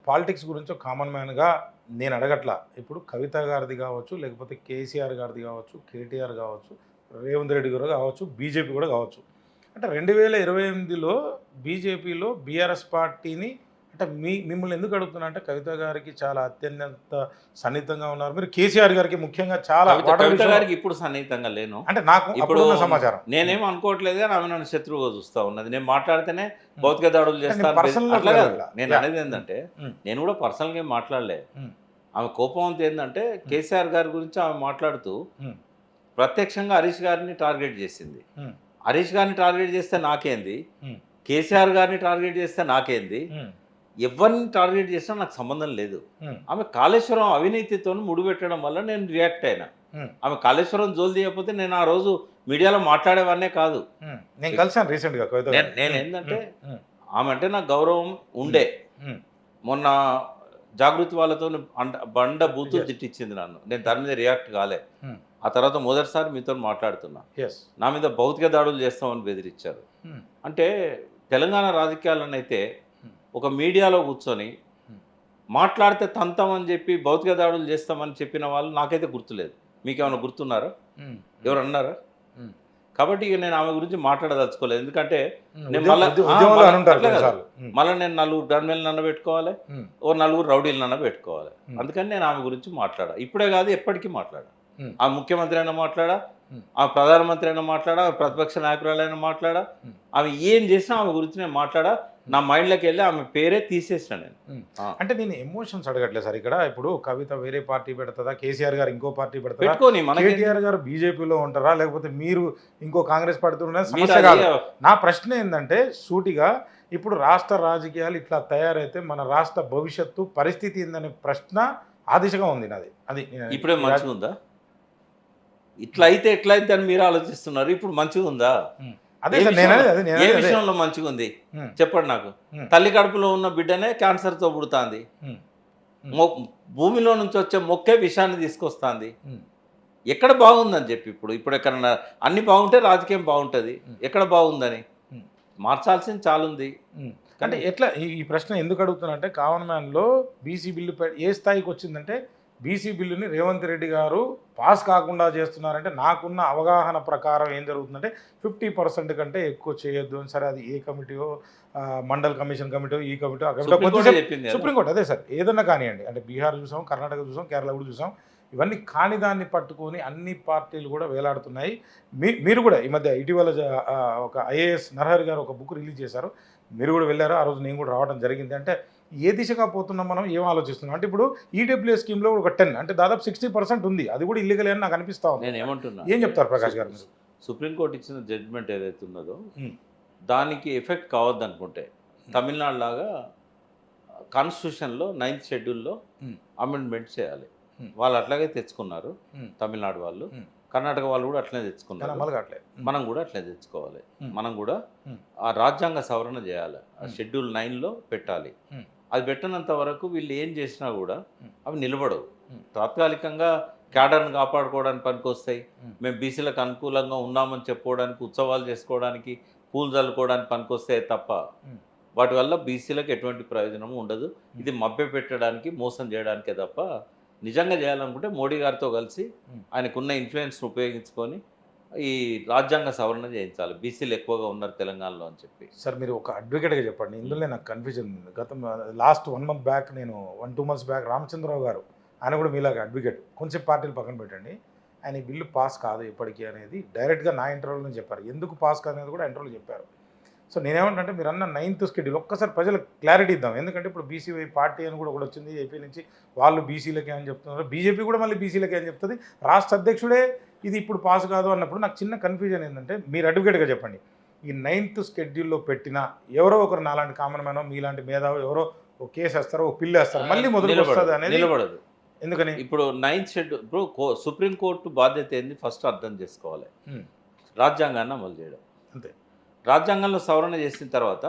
Politics గురించి ఒక common మ్యాన్గా నేను అడగట్లా. ఇప్పుడు కవిత గారిది కావచ్చు, లేకపోతే కేసీఆర్ గారిది కావచ్చు, కేటీఆర్ కావచ్చు, రేవంత్ రెడ్డి గారు కావచ్చు, బీజేపీ కూడా కావచ్చు. అంటే 2028లో బీజేపీలో బీఆర్ఎస్ పార్టీని అంటే మిమ్మల్ని ఎందుకు అడుగుతున్నా అంటే కవిత గారికి చాలా అత్యంత సన్నిహితంగా ఉన్నారు. మీరు కేసీఆర్ గారికి ముఖ్యంగా చాలా కవిత గారికి ఇప్పుడు సన్నిహితంగా లేను. అంటే నాకు ఇప్పుడు అప్పుడున్న సమాచారం. నేనేం అనుకోవట్లేదు కానీ ఆమె నన్ను శత్రువుగా చూస్తూ ఉన్నది. నేను మాట్లాడితేనే భౌతిక దాడులు చేస్తాను. పర్సనల్ అట్లా కాదు. నేను అనేది ఏంటంటే నేను కూడా పర్సనల్గా ఏం మాట్లాడలే. ఆమె కోపం అంతా ఏంటంటే కేసీఆర్ గారి గురించి ఆమె మాట్లాడుతూ ప్రత్యక్షంగా హరీష్ గారిని టార్గెట్ చేసింది. హరీష్ గారిని టార్గెట్ చేస్తే నాకేంది, కేసీఆర్ గారిని టార్గెట్ చేస్తే నాకేంది, ఎవరిని టార్గెట్ చేసినా నాకు సంబంధం లేదు. ఆమె కాళేశ్వరం అవినీతితో ముడిపెట్టడం వల్ల నేను రియాక్ట్ అయినా. ఆమె కాళేశ్వరం జోలు తీయకపోతే నేను ఆ రోజు మీడియాలో మాట్లాడేవాన్నే కాదు. నేను కలిసాను రీసెంట్గా. నేను ఏంటంటే ఆమె అంటే నాకు గౌరవం ఉండే. మొన్న జాగృతి వాళ్ళతో బండ బూతులు తిట్టించింది నన్ను. నేను దాని మీద రియాక్ట్ కాలే. ఆ తర్వాత మొదటిసారి మీతో మాట్లాడుతున్నా. నా మీద భౌతిక దాడులు చేస్తామని బెదిరించారు. అంటే తెలంగాణ రాజకీయాలను అయితే ఒక మీడియాలో కూర్చొని మాట్లాడితే తంతామని చెప్పి భౌతిక దాడులు చేస్తామని చెప్పిన వాళ్ళు నాకైతే గుర్తులేదు. మీకేమైనా గుర్తున్నారా? ఎవరు అన్నారా? కాబట్టి ఇక నేను ఆమె గురించి మాట్లాడదలుచుకోలేదు. ఎందుకంటే మళ్ళీ నేను నలుగురు గన్మెన్లు నన్న పెట్టుకోవాలి, ఓ నలుగురు రౌడీలు నన్న పెట్టుకోవాలి. అందుకని నేను ఆమె గురించి మాట్లాడా. ఇప్పుడే కాదు, ఎప్పటికీ మాట్లాడా. ఆ ముఖ్యమంత్రి అయినా మాట్లాడా, ఆ ప్రధానమంత్రి అయినా మాట్లాడా, ప్రతిపక్ష నాయకురాలైనా మాట్లాడా, ఆమె ఏం చేసినా ఆమె గురించి నేను మాట్లాడా. నా మైండ్లోకి వెళ్ళి ఆమె పేరే తీసేసిన నేను. అంటే నేను ఎమోషన్స్ అడగట్లేదు సార్. ఇక్కడ ఇప్పుడు కవిత వేరే పార్టీ పెడతా, కేసీఆర్ గారు ఇంకో పార్టీ పెడతా, పెట్టుకొని కేటీఆర్ గారు బీజేపీలో ఉంటారా, లేకపోతే మీరు ఇంకో కాంగ్రెస్ పార్టీతో ఉన్నారా సమస్య కాదు. నా ప్రశ్న ఏంటంటే సూటిగా ఇప్పుడు రాష్ట్ర రాజకీయాలు ఇట్లా తయారైతే మన రాష్ట్ర భవిష్యత్తు పరిస్థితి ఏందనే ప్రశ్న ఆ దిశగా ఉంది నాది. అది ఇప్పుడే మంచిగా ఉందా? ఇట్లా అయితే ఎట్లయితే అని మీరు ఆలోచిస్తున్నారు. ఇప్పుడు మంచిగా ఉందా? ఏ విషయంలో మంచిగా ఉంది చెప్పండి నాకు. తల్లి కడుపులో ఉన్న బిడ్డనే క్యాన్సర్తో పుడుతుంది. భూమిలో నుంచి వచ్చే మొక్కే విషాన్ని తీసుకొస్తుంది. ఎక్కడ బాగుందని చెప్పి ఇప్పుడు ఎక్కడన్నా అన్ని బాగుంటే రాజకీయం బాగుంటుంది. ఎక్కడ బాగుందని మార్చాల్సింది చాలా ఉంది. అంటే ఎట్లా ఈ ప్రశ్న ఎందుకు అడుగుతున్నా అంటే కామన్ మ్యాన్లో బీసీ బిల్లు ఏ స్థాయికి వచ్చిందంటే బీసీ బిల్లుని రేవంత్ రెడ్డి గారు పాస్ కాకుండా చేస్తున్నారంటే నాకున్న అవగాహన ప్రకారం ఏం జరుగుతుందంటే 50% కంటే ఎక్కువ చేయొద్దు అని. సరే అది ఏ కమిటీయో, మండల్ కమిషన్ కమిటీ, ఈ కమిటీ, ఆ కమిటీ, సుప్రీంకోర్టు అదే సార్ ఏదన్నా కానివ్వండి. అంటే బీహార్ చూసాం, కర్ణాటక చూసాం, కేరళ కూడా చూసాం. ఇవన్నీ కాని దాన్ని పట్టుకొని అన్ని పార్టీలు కూడా వేలాడుతున్నాయి. మీరు కూడా ఈ మధ్య ఇటీవల ఒక ఐఏఎస్ నరహరి గారు ఒక బుక్ రిలీజ్ చేశారు. మీరు కూడా వెళ్ళారు. ఆ రోజు నేను కూడా రావడం జరిగింది. అంటే ఏ దిశగా పోతున్నాం, మనం ఏం ఆలోచిస్తున్నాం అంటే ఇప్పుడు ఈడబ్ల్యూఎస్ స్కీమ్లో ఒక 10 అంటే దాదాపు 60% ఉంది. అది కూడా ఇల్లీగల్ అని నాకు అనిపిస్తా ఉంది. నేను ఏమంటున్నా, ఏం చెప్తారు ప్రకాష్ గారు? సుప్రీంకోర్టు ఇచ్చిన జడ్జిమెంట్ ఏదైతే ఉన్నదో దానికి ఎఫెక్ట్ కావద్దు అనుకుంటే తమిళనాడు లాగా కాన్స్టిట్యూషన్లో 9th షెడ్యూల్లో అమెండ్మెంట్ చేయాలి. వాళ్ళు అట్లాగే తెచ్చుకున్నారు తమిళనాడు వాళ్ళు. కర్ణాటక వాళ్ళు కూడా అట్లనే తెచ్చుకున్నారు. మనం కూడా అట్లనే తెచ్చుకోవాలి. మనం కూడా ఆ రాజ్యాంగ సవరణ చేయాలి. ఆ షెడ్యూల్ 9లో పెట్టాలి. అది పెట్టినంత వరకు వీళ్ళు ఏం చేసినా కూడా అవి నిలబడవు. తాత్కాలికంగా క్యాడర్ని కాపాడుకోవడానికి పనికొస్తాయి. మేము బీసీలకు అనుకూలంగా ఉన్నామని చెప్పుకోవడానికి, ఉత్సవాలు చేసుకోవడానికి, పూలు చల్లుకోవడానికి పనికొస్తాయి తప్ప వాటి వల్ల బీసీలకు ఎటువంటి ప్రయోజనము ఉండదు. ఇది మభ్య పెట్టడానికి, మోసం చేయడానికే తప్ప నిజంగా చేయాలనుకుంటే మోడీ గారితో కలిసి ఆయనకున్న ఇన్ఫ్లుయెన్స్ను ఉపయోగించుకొని ఈ రాజ్యాంగ సవరణ చేయించాలి. బీసీలు ఎక్కువగా ఉన్నారు తెలంగాణలో అని చెప్పి. సార్ మీరు ఒక అడ్వకేట్గా చెప్పండి. ఇందులో నాకు కన్ఫ్యూజన్ ఉంది. లాస్ట్ 1 month బ్యాక్, నేను 1-2 months బ్యాక్ రామచంద్రరావు గారు, ఆయన కూడా మీలాగా అడ్వకేట్, కొంచెం పార్టీలు పక్కన పెట్టండి, ఆయన ఈ బిల్లు పాస్ కాదు ఎప్పటికీ అనేది డైరెక్ట్గా నా ఇంటర్వ్యూలో చెప్పారు. ఎందుకు పాస్ కాదు అనేది కూడా ఇంటర్వ్యూలో చెప్పారు. సో నేనేమంటే మీరు అన్న 9th షెడ్యూల్ ఒక్కసారి ప్రజలకు క్లారిటీ ఇద్దాం. ఎందుకంటే ఇప్పుడు బీసీ పార్టీ అని కూడా వచ్చింది ఏపీ నుంచి. వాళ్ళు బీసీలకే అని చెప్తున్నారు, బీజేపీ కూడా మళ్ళీ బీసీలకే అని చెప్తుంది. రాష్ట్ర అధ్యక్షుడే ఇది ఇప్పుడు పాస్ కాదు అన్నప్పుడు నాకు చిన్న కన్ఫ్యూజన్ ఏంటంటే మీరు అడ్వకేట్గా చెప్పండి. ఈ 9th షెడ్యూల్లో పెట్టిన ఎవరో ఒకరు నాలాంటి కామన్ మ్యానో మీలాంటి మేధావు ఎవరో ఒక కేసు వేస్తారో, ఒక పిల్లు వేస్తారు, మళ్ళీ మొదలు వస్తుంది అనేది నిలబడదు. ఎందుకని ఇప్పుడు 9th షెడ్యూల్ ఇప్పుడు సుప్రీంకోర్టు బాధ్యత ఏంది ఫస్ట్ అర్థం చేసుకోవాలి. రాజ్యాంగాన్ని అమలు చేయడం అంతే. రాజ్యాంగంలో సవరణ చేసిన తర్వాత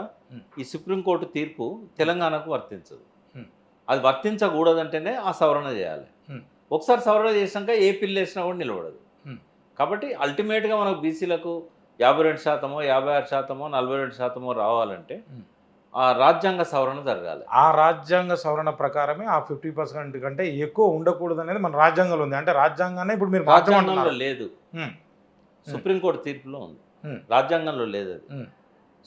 ఈ సుప్రీంకోర్టు తీర్పు తెలంగాణకు వర్తించదు. అది వర్తించకూడదంటేనే ఆ సవరణ చేయాలి. ఒకసారి సవరణ చేసినాక ఏ పిల్లు వేసినా కూడా నిలబడదు. కాబట్టి అల్టిమేట్గా మనకు బీసీలకు 52%, 56%, 42% రావాలంటే ఆ రాజ్యాంగ సవరణ జరగాలి. ఆ రాజ్యాంగ సవరణ ప్రకారమే ఆ 50% కంటే ఎక్కువ ఉండకూడదు అనేది మన రాజ్యాంగంలో ఉంది. అంటే రాజ్యాంగాన్ని ఇప్పుడు మీరు రాజ్యాంగంలో మార్చమంటున్నారు. లేదు. హ్మ్. సుప్రీంకోర్టు తీర్పులో ఉంది. హ్మ్. రాజ్యాంగంలో లేదు అది. హ్మ్.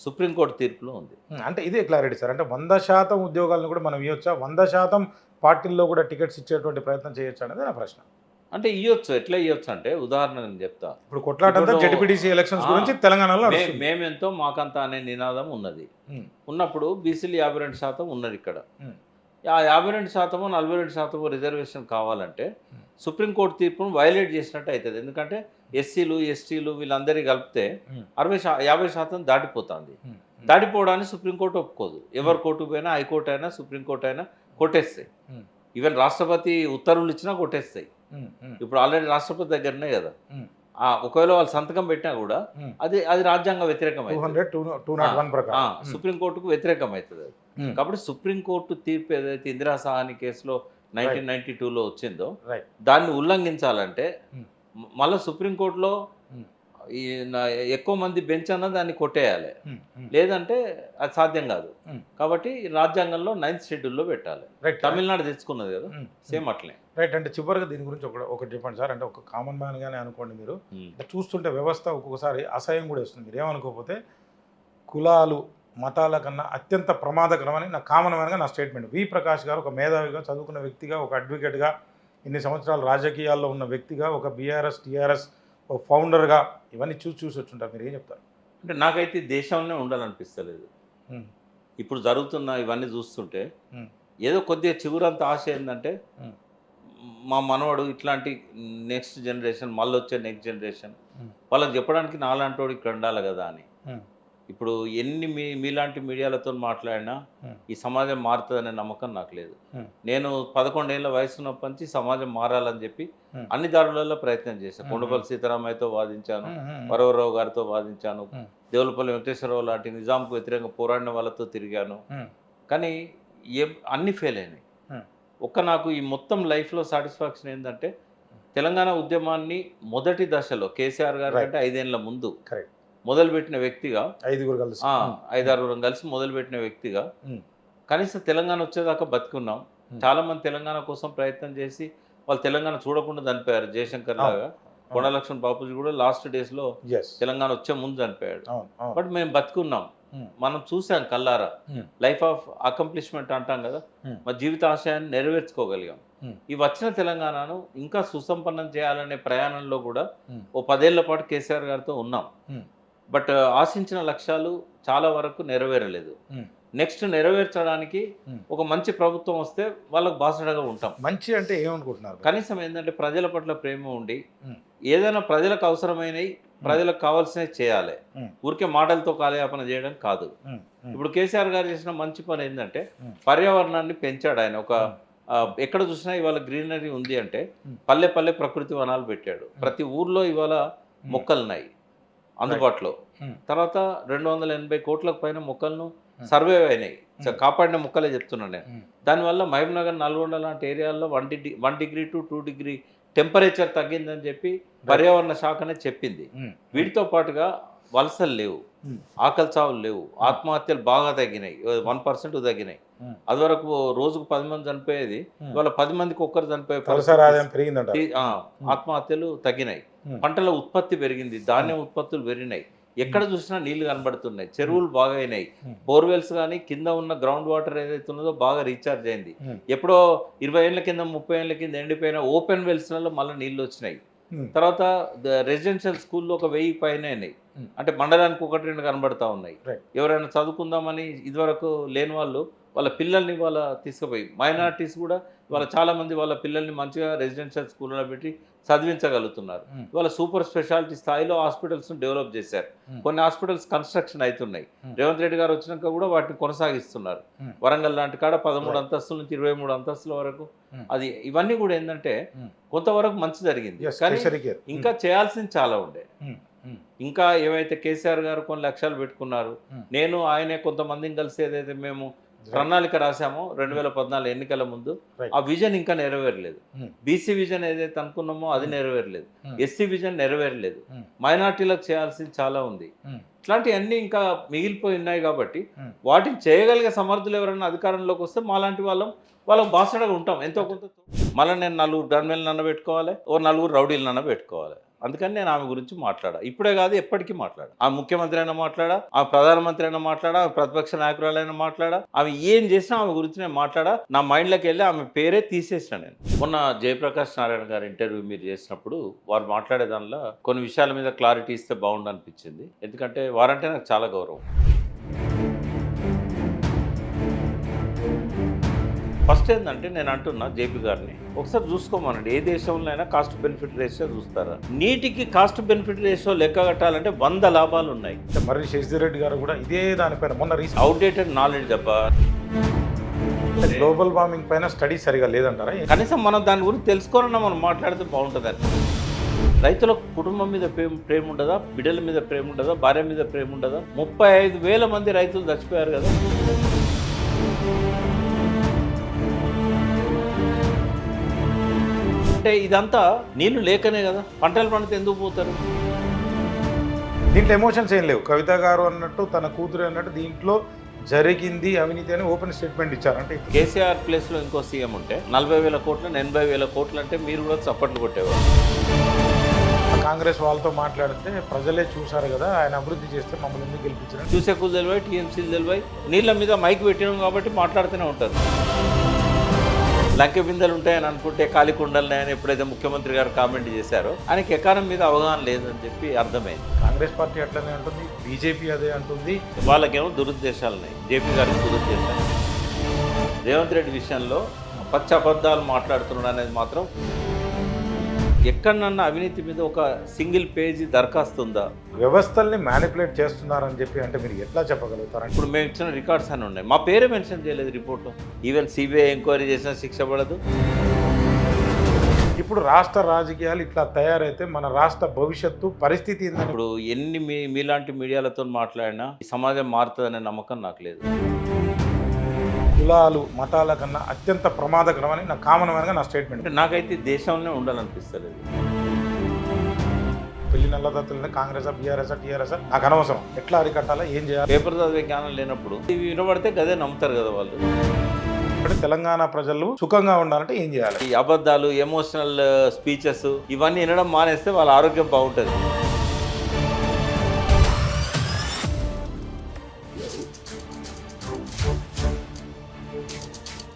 సుప్రీంకోర్టు తీర్పులో ఉంది. అంటే ఇదే క్లారిటీ సార్. అంటే 100% ఉద్యోగాలను కూడా మనం ఇవ్వొచ్చా? 100% పార్టీల్లో కూడా టికెట్స్ ఇచ్చేటువంటి ప్రయత్నం చేయొచ్చా అనేది నా ప్రశ్న. అంటే ఇయ్యొచ్చు. ఎట్లా ఇయ్యొచ్చు అంటే ఉదాహరణ నేను చెప్తా. ఇప్పుడు కొట్లాటంతా ఇప్పుడు జెడ్పీటీసీ ఎలక్షన్స్ ఆ! గురించి తెలంగాణలో నడుస్తుంది. మేమెంతో మాకంత అనే నినాదం ఉన్నది. హ్మ్. ఉన్నప్పుడు బీసీలు 52% ఉన్నది ఇక్కడ. హ్మ్. ఆ 52% 42% రిజర్వేషన్ కావాలంటే హ్మ్. సుప్రీంకోర్టు తీర్పును వయలేట్ చేసినట్టు అవుతుంది. ఎందుకంటే ఎస్సీలు, ఎస్టీలు వీళ్ళందరికీ కలిపితే హ్మ్. 50% దాటిపోతుంది. హ్మ్. దాటిపోవడాన్ని సుప్రీంకోర్టు ఒప్పుకోదు. ఎవరు కోర్టుకు పోయినా హైకోర్టు అయినా సుప్రీంకోర్టు అయినా కొట్టేస్తాయి. హ్మ్. ఈవెన్ రాష్ట్రపతి ఉత్తర్వులు ఇచ్చినా కొట్టేస్తాయి. హ్మ్. హ్మ్. ఇప్పుడు ఆల్రెడీ రాష్ట్రపతి దగ్గరనే కదా. హ్మ్. ఒకవేళ వాళ్ళు సంతకం పెట్టినా కూడా హ్మ్. అది రాజ్యాంగ వ్యతిరేకం అవుతుంది. 201 ప్రకారం. హ్మ్. సుప్రీంకోర్టుకు వ్యతిరేకం అవుతుంది అది. హ్మ్. కాబట్టి సుప్రీంకోర్టు తీర్పు ఏదైతే ఇందిరా సహాని కేసులో రైట్. 1992లో వచ్చిందో రైట్. దాన్ని ఉల్లంఘించాలంటే హ్మ్. మళ్ళీ సుప్రీంకోర్టులో హ్మ్. ఈ ఎక్కువ మంది బెంచ్ అన్న దాన్ని కొట్టేయాలి. హ్మ్. హ్మ్. లేదంటే అది సాధ్యం కాదు. హ్మ్. కాబట్టి రాజ్యాంగంలో 9th షెడ్యూల్లో పెట్టాలి. రైట్. తమిళనాడు తెచ్చుకున్నది కదా, హ్మ్. సేమ్ అట్లే. రైట్. అంటే చివరిగా దీని గురించి ఒకటి చెప్పండి సార్. అంటే ఒక కామన్ మ్యాన్‌గానే అనుకోండి మీరు. ఉమ్. అంటే చూస్తుంటే వ్యవస్థ ఒక్కొక్కసారి అసహ్యం కూడా వేస్తుంది. మీరేమనుకోకపోతే కులాలు, మతాల కన్నా అత్యంత ప్రమాదకరమని నా కామన్ మ్యాన్‌గా నా స్టేట్మెంట్. వి. ప్రకాష్ గారు ఒక మేధావిగా, చదువుకున్న వ్యక్తిగా, ఒక అడ్వకేట్‌గా, ఇన్ని సంవత్సరాలు రాజకీయాల్లో ఉన్న వ్యక్తిగా, ఒక బీఆర్ఎస్, టీఆర్ఎస్ ఒక ఫౌండర్‌గా ఇవన్నీ చూసి వచ్చుంటారు. మీరు ఏం చెప్తారు? అంటే నాకైతే ఈ దేశంలోనే ఉండాలనిపిస్తలేదు. హ్మ్. ఇప్పుడు జరుగుతున్న ఇవన్నీ చూస్తుంటే హ్మ్. ఏదో కొద్దిగా చిగురంత ఆశ ఏంటంటే హ్మ్. మా మనవడు ఇట్లాంటి నెక్స్ట్ జనరేషన్ మళ్ళొచ్చే నెక్స్ట్ జనరేషన్ హ్మ్. వాళ్ళకి చెప్పడానికి నాలాంటోడు ఇక్కడ ఉండాలి కదా అని. హ్మ్. ఇప్పుడు ఎన్ని మీలాంటి మీడియాలతో మాట్లాడినా హ్మ్. ఈ సమాజం మారుతుందనే నమ్మకం నాకు లేదు. హ్మ్. నేను 11 ఏళ్ల వయసు ఉన్నప్పటి నుంచి సమాజం మారాలని చెప్పి హ్మ్. అన్ని దారులలో ప్రయత్నం చేశాను. హ్మ్. కొండపల్లి సీతారామయ్యతో వాదించాను, హ్మ్. హ్మ్. వరవరరావు గారితో వాదించాను, హ్మ్. దేవులపల్లి వెంకటేశ్వరరావు లాంటి నిజాంకు వ్యతిరేకంగా పోరాడిన వాళ్ళతో తిరిగాను. హ్మ్. కానీ అన్నీ ఫెయిల్ అయినాయి. హ్మ్. నాకు ఈ మొత్తం లైఫ్‌లో సాటిస్ఫాక్షన్ ఏందంటే, తెలంగాణ ఉద్యమాన్ని మొదటి దశలో కేసీఆర్ గారి రైట్. కంటే 5 ఏళ్ల ముందు కరెక్ట్. మొదలుపెట్టిన వ్యక్తిగా, ఐదుగురు కలిసి. హ్మ్. 5, 6 కలిసి మొదలుపెట్టిన వ్యక్తిగా, హ్మ్. కనీసం తెలంగాణ వచ్చేదాకా బతికున్నాం. హ్మ్. చాలామంది తెలంగాణ కోసం ప్రయత్నం చేసి, వాళ్ళు తెలంగాణ చూడకుండా చనిపోయారు. జయశంకర్ అవును. లాగా. అవును. కొండలక్ష్మణ్ బాపూజీ కూడా లాస్ట్ డేస్‌లో యెస్. తెలంగాణ వచ్చే ముందు చనిపోయాడు. అవును. అవును. బట్ మేము బతికున్నాం. హ్మ్. మనం చూసాం కల్లారా. హ్మ్. లైఫ్ ఆఫ్ అకంప్లిష్మెంట్ అంటాం కదా! హ్మ్. మా జీవిత ఆశయాన్ని నెరవేర్చుకోగలిగాం. హ్మ్. ఈ వచ్చిన తెలంగాణను ఇంకా సుసంపన్నం చేయాలనే ప్రయాణంలో కూడా హ్మ్. ఓ 10 ఏళ్ల పాటు కేసీఆర్ గారితో ఉన్నాం. హ్మ్. బట్ ఆశించిన లక్ష్యాలు చాలా వరకు నెరవేరలేదు. హ్మ్. నెక్స్ట్ నెరవేర్చడానికి హ్మ్. ఒక మంచి ప్రభుత్వం వస్తే వాళ్ళకి బాసటగా ఉంటాం. మంచి అంటే ఏమనుకుంటున్నారు మీరు? కనీసం ఏందంటే ప్రజల పట్ల ప్రేమ ఉండి, హ్మ్. ఏదైనా ప్రజలకు అవసరమైనయి, ప్రజలకు కావాల్సినవి చేయాలి. హ్మ్. ఊరికే మాటలతో కాలయాపన చేయడం కాదు. హ్మ్. హ్మ్. ఇప్పుడు కేసీఆర్ గారు చేసిన మంచి పని ఏందంటే, హ్మ్. పర్యావరణాన్ని పెంచాడు ఆయన. హ్మ్. ఎక్కడ చూసినా ఇవాళ గ్రీనరీ ఉంది అంటే, హ్మ్. పల్లె పల్లె ప్రకృతి వనాలు పెట్టాడు. హ్మ్. ప్రతి ఊర్లో ఇవాళ హ్మ్. మొక్కలున్నాయి అందుబాటులో. హ్మ్. తర్వాత 280 కోట్లకు పైన మొక్కలను హ్మ్. సర్వే అయినాయి. హ్మ్. కాపాడిన మొక్కలే చెప్తున్నాను నేను. హ్మ్. దానివల్ల మహబూబ్‌నగర్, నల్గొండ లాంటి ఏరియాల్లో 1 డిగ్రీ టు 2 డిగ్రీ టెంపరేచర్ తగ్గిందని చెప్పి పర్యావరణ శాఖనే చెప్పింది. హ్మ్. హ్మ్. వీటితో పాటుగా వలసలు లేవు. హ్మ్. ఆకలి చావులు లేవు. ఆత్మహత్యలు బాగా తగ్గినాయి. 1% తగ్గినాయి. హ్మ్. అదివరకు రోజుకు 10 మంది చనిపోయేది. హ్మ్. ఇవాళ 10 మందికి ఒక్కరు చనిపోయే తలసరి పరిస్థితి ఆదాయం పెరిగిందంటారు. హ్మ్. ఆత్మహత్యలు తగ్గినాయి. హ్మ్. పంటల ఉత్పత్తి పెరిగింది. ధాన్యం ఉత్పత్తులు పెరిగినాయి. ఎక్కడ చూసినా నీళ్లు కనబడుతున్నాయి. చెరువులు బాగా అయినాయి. హ్మ్. బోర్‌వెల్స్ గాని కింద ఉన్న గ్రౌండ్ వాటర్ ఏదైతే ఉన్నదో బాగా రీచార్జ్ అయింది. హ్మ్. ఎప్పుడో 20 ఏళ్ల కింద, 30 ఏళ్ల కింద ఎండిపోయిన ఓపెన్ వెల్స్‌లలో మళ్ళా నీళ్లొచ్చినాయి. హ్మ్. తర్వాత రెసిడెన్షియల్ స్కూల్‌లో ఒక 1000 పైనే అయినాయి. హ్మ్. అంటే మండలానికి 1, 2 కనబడతా ఉన్నాయి. రైట్. ఎవరైనా చదువుకుందామని ఇదివరకు లేని వాళ్ళు వాళ్ళ పిల్లల్ని ఇవాళ తీసుకుపోయి మైనారిటీస్ కూడా ఇవాళ చాలామంది వాళ్ళ పిల్లల్ని మంచిగా రెసిడెన్షియల్ స్కూల్‌లో పెట్టి చదివించగలుగుతున్నారు. హ్మ్. ఇవాళ సూపర్ స్పెషాలిటీ స్థాయిలో హాస్పిటల్స్‌ని డెవలప్ చేశారు. హ్మ్. కొన్ని హాస్పిటల్స్ కన్‌స్ట్రక్షన్ అయితున్నాయి. హ్మ్. రేవంత్ రెడ్డి గారు వచ్చినాక కూడా వాటిని కొనసాగిస్తున్నారు. హ్మ్. వరంగల్ లాంటి కాడ 13 రైట్. అంతస్తుల నుంచి 23 అంతస్తుల వరకు. హ్మ్. అది ఇవన్నీ కూడా ఏందంటే హ్మ్. కొంతవరకు మంచి జరిగింది. యెస్. కానీ టెర్షియరీ కేర్. ఇంకా చేయాల్సింది చాలా ఉండే. హ్మ్. హ్మ్. ఇంకా ఏవైతే కేసీఆర్ గారు కొన్ని లక్ష్యాలు పెట్టుకున్నారు. హ్మ్. నేను ఆయనే కొంతమందిని కలిసి ఏదైతే మేము రైట్. ప్రణాళిక రాసామో హ్మ్. 2014 ఎన్నికల ముందు, రైట్. ఆ విజన్ ఇంకా నెరవేరలేదు. హ్మ్. బీసీ విజన్ ఏదైతే అనుకున్నామో అది హ్మ్. నెరవేరలేదు. హ్మ్. ఎస్సీ విజన్ నెరవేరలేదు. హ్మ్. మైనారిటీలకు చేయాల్సింది చాలా ఉంది. హ్మ్. ఇట్లాంటివన్నీ ఇంకా మిగిలిపోయి ఉన్నాయి కాబట్టి Hmm. వాటిని చేయగలిగే సమర్థులు ఎవరైనా అధికారంలోకి వస్తే మాలాంటి వాళ్ళకు బాసడగా ఉంటాం ఎంతో కొంత. మళ్ళీ నేను 4 గన్మెన్లు పెట్టుకోవాలి, ఓ 4 రౌడీలను పెట్టుకోవాలి. అందుకని నేను ఆమె గురించి మాట్లాడా. ఇప్పుడే కాదు, ఎప్పటికీ మాట్లాడా. ఆ ముఖ్యమంత్రి అయినా మాట్లాడా, ఆ ప్రధానమంత్రి అయినా మాట్లాడా, ఆ ప్రతిపక్ష నాయకురాలైనా మాట్లాడా, ఆమె ఏం చేసినా ఆమె గురించి నేను మాట్లాడా. నా మైండ్లోకి వెళ్ళి ఆమె పేరే తీసేసిన నేను. మొన్న జయప్రకాష్ నారాయణ గారి ఇంటర్వ్యూ మీరు చేసినప్పుడు వారు మాట్లాడే దానిలో కొన్ని విషయాల మీద క్లారిటీ ఇస్తే బాగుండు అనిపించింది. ఎందుకంటే వారంటే నాకు చాలా గౌరవం. ఫస్ట్ ఏంటంటే నేను అంటున్నా జేపీ గారిని ఒకసారి చూసుకోమనండి. ఏ దేశంలో అయినా కాస్ట్ బెనిఫిట్ రేషియో చూస్తారా? నీటికి కాస్ట్ బెనిఫిట్ రేషియో లెక్క కట్టాలంటే 100 లాభాలు ఉన్నాయి. మర్రి శశిధర్ గారు కూడా ఇదే దానిపైన మొన్న రీసెంట్ అవుట్డేటెడ్ నాలెడ్జ్ అబ్బా. గ్లోబల్ వార్మింగ్ పైన స్టడీ సరిగా లేదంటారా? కనీసం మనం దాని గురించి తెలుసుకోవాలన్నా మనం మాట్లాడితే బాగుంటుంది. అని రైతుల కుటుంబం మీద ప్రేమ ఉండదా? బిడ్డల మీద ప్రేమ ఉండదా? భార్య మీద ప్రేమ ఉండదా? 35,000 మంది రైతులు చచ్చిపోయారు కదా. అంటే ఇదంతా నీళ్లు లేకనే కదా. పంటలు పండితే ఎందుకు పోతారు? దీంట్లో ఎమోషన్స్ ఏం లేవు. కవిత గారు అన్నట్టు, తన కూతురు అన్నట్టు దీంట్లో జరిగింది అవినీతి అని ఓపెన్ స్టేట్మెంట్ ఇచ్చారు. అంటే కేసీఆర్ ప్లేస్లో ఇంకో సీఎం ఉంటే 40,000 కోట్లు 80,000 కోట్లు అంటే మీరు కూడా చప్పట్లు కొట్టేవారు. కాంగ్రెస్ వాళ్ళతో మాట్లాడితే ప్రజలే చూశారు కదా, ఆయన అభివృద్ధి చేస్తే మమ్మల్ని ఎందుకు గెలిపించారు? చూసేకులు తెలివాయి, టీఎంసీలు తెలివాయి. నీళ్ళ మీద మైక్ పెట్టినాం కాబట్టి మాట్లాడుతూనే ఉంటారు. లంకె బిందెలు ఉంటాయని అనుకుంటే ఖాళీ కుండలనే అని ఎప్పుడైతే ముఖ్యమంత్రి గారు కామెంట్ చేశారో ఆయనకి ఎకానమీ మీద అవగాహన లేదని చెప్పి అర్థమైంది. కాంగ్రెస్ పార్టీ అట్లనే అంటుంది, బీజేపీ అదే అంటుంది. వాళ్ళకేమో దురుద్దేశాలు ఉన్నాయి. జేపీ గారికి దురుద్దేశాలు. రేవంత్ రెడ్డి విషయంలో పచ్చ అబద్ధాలు మాట్లాడుతున్నాడు అనేది మాత్రం ఎక్కడన్నా అవినీతి మీద ఒక సింగిల్ పేజీ దరఖాస్తు ఉందా? వ్యవస్థల్ని మ్యానిపులేట్ చేస్తున్నారని చెప్పి అంటే మీరు ఎట్లా చెప్పగలుగుతారు? ఇప్పుడు మేము ఇచ్చిన రికార్డ్స్ అని ఉన్నాయి. మా పేరే మెన్షన్ చేయలేదు రిపోర్ట్లో. ఈవెన్ సిబిఐ ఎంక్వైరీ చేసినా శిక్ష పడదు. ఇప్పుడు రాష్ట్ర రాజకీయాలు ఇట్లా తయారైతే మన రాష్ట్ర భవిష్యత్తు పరిస్థితి ఏందని? ఇప్పుడు ఎన్ని మీలాంటి మీడియాలతో మాట్లాడినా ఈ సమాజం మారుతుందనే నమ్మకం నాకు లేదు. కులాలు మతాల కన్నా అత్యంత ప్రమాదకరమని నా కామన్గా నా స్టేట్మెంట్. అంటే నాకైతే దేశంలోనే ఉండాలనిపిస్తలేదు. పెళ్లి నల్లదత్తులనే కాంగ్రెస్ బీఆర్ఎస్ టీఆర్ఎస్ నాకు అనవసరం. ఎట్లా అరికట్టాలా, ఏం చేయాలి? పేపర్ చదివే జ్ఞానం లేనప్పుడు ఇవి వినబడితే గదే నమ్ముతారు కదా వాళ్ళు. ఇప్పుడు తెలంగాణ ప్రజలు సుఖంగా ఉండాలంటే ఏం చేయాలి? ఈ అబద్ధాలు, ఎమోషనల్ స్పీచెస్ ఇవన్నీ వినడం మానేస్తే వాళ్ళ ఆరోగ్యం బాగుంటుంది.